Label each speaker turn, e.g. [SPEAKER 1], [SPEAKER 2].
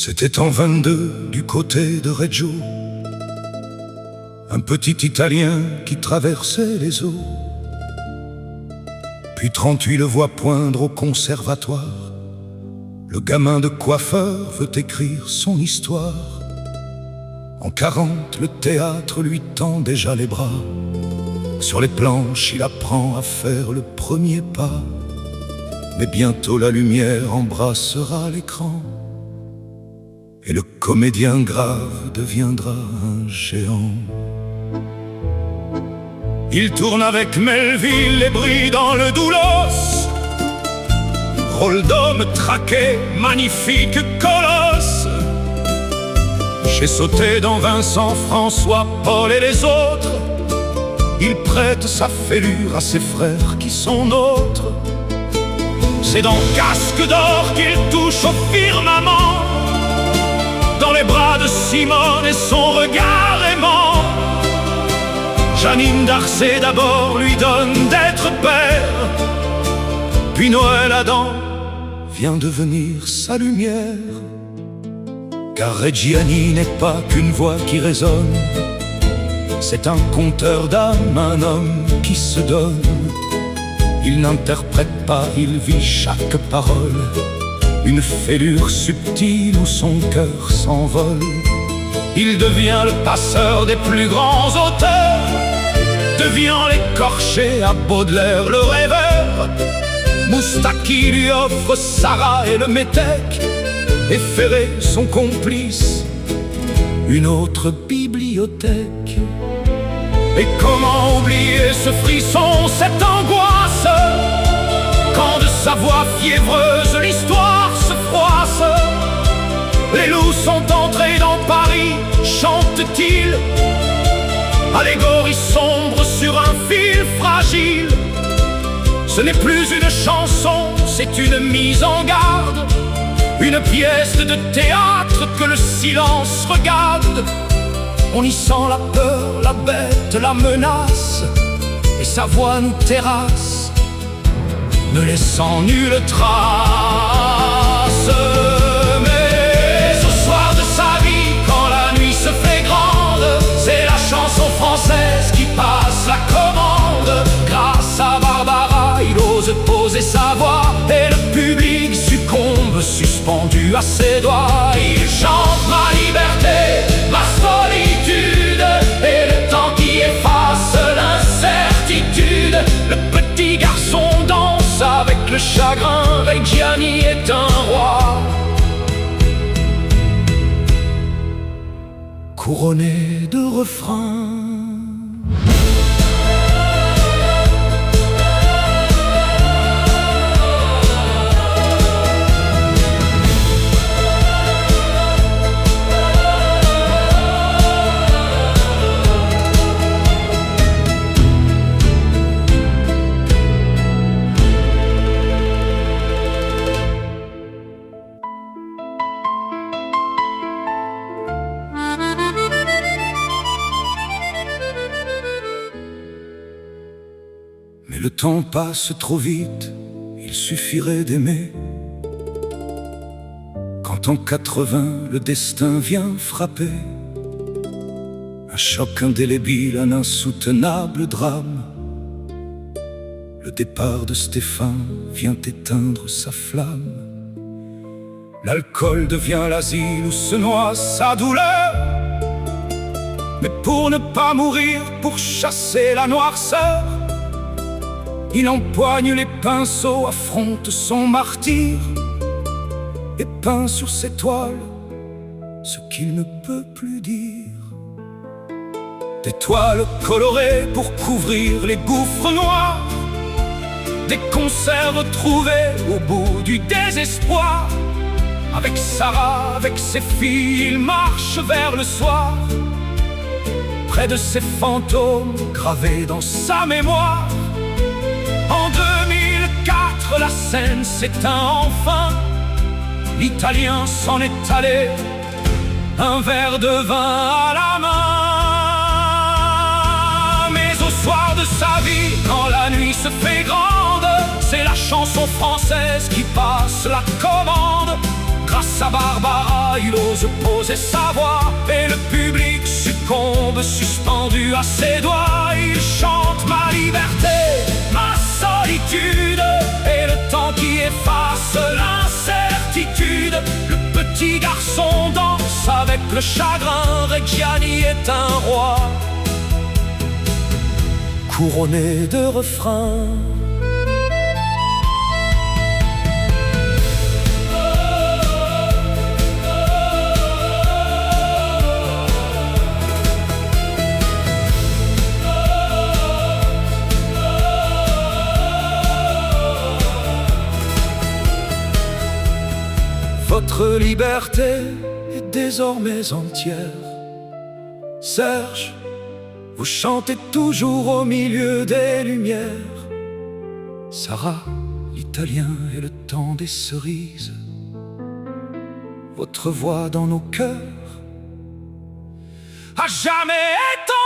[SPEAKER 1] C'était en 22 du côté de Reggio, un petit Italien qui traversait les eaux. Puis 38 le voit poindre au conservatoire. Le gamin de coiffeur veut écrire son histoire. En 40, le théâtre lui tend déjà les bras. Sur les planches, il apprend à faire le premier pas. Mais bientôt la lumière embrassera l'écran, et le comédien grave deviendra un géant. Il tourne avec Melville et brille dans le Doulos. Rôle d'homme traqué, magnifique colosse. J'ai sauté dans Vincent, François, Paul et les autres. Il prête sa fêlure à ses frères qui sont nôtres. C'est dans Casque d'or qu'il touche au firmament, dans les bras de Simone et son regard aimant. Janine Darcet d'abord lui donne d'être père, puis Noël Adam vient devenir sa lumière. Car Reggiani n'est pas qu'une voix qui résonne, c'est un conteur d'âme, un homme qui se donne. Il n'interprète pas, il vit chaque parole, une fêlure subtile où son cœur s'envole. Il devient le passeur des plus grands auteurs, devient l'écorché à Baudelaire, le rêveur. Moustaki lui offre Sarah et le métèque, et Ferré, son complice, une autre bibliothèque. Et comment oublier ce frisson, cette angoisse, quand de sa voix fiévreuse l'histoire se froisse. Les loups sont entrés dans Paris, chante-t-il, allégorie sombre sur un fil fragile. Ce n'est plus une chanson, c'est une mise en garde, une pièce de théâtre que le silence regarde. On y sent la peur, la bête, la menace, et sa voix nous terrasse, ne laissant nulle trace. Mais au soir de sa vie, quand la nuit se fait grande, c'est la chanson française qui passe la commande. Grâce à Barbara, il ose poser sa voix, et le public succombe suspendu à ses doigts. Il chante ma liberté, ma solitude, et le temps qui efface l'incertitude. Le petit garçon danse avec le chagrin, Reggiani est un roi, couronné de refrains. Mais le temps passe trop vite, il suffirait d'aimer. Quand en 80 le destin vient frapper, un choc indélébile, un insoutenable drame. Le départ de Stéphane vient éteindre sa flamme. L'alcool devient l'asile où se noie sa douleur. Mais pour ne pas mourir, pour chasser la noirceur, il empoigne les pinceaux, affronte son martyre, et peint sur ses toiles ce qu'il ne peut plus dire. Des toiles colorées pour couvrir les gouffres noirs, des conserves trouvées au bout du désespoir. Avec Sarah, avec ses filles, il marche vers le soir, près de ces fantômes gravés dans sa mémoire. En 2004, la scène s'éteint enfin, l'Italien s'en est allé, un verre de vin à la main. Mais au soir de sa vie, quand la nuit se fait grande, c'est la chanson française qui passe la commande. Face à Barbara, il ose poser sa voix, et le public succombe suspendu à ses doigts. Il chante ma liberté, ma solitude, et le temps qui efface l'incertitude. Le petit garçon danse avec le chagrin, Reggiani est un roi couronné de refrains. Votre liberté est désormais entière. Serge, vous chantez toujours au milieu des lumières. Sarah, l'italien et le temps des cerises. Votre voix dans nos cœurs a jamais été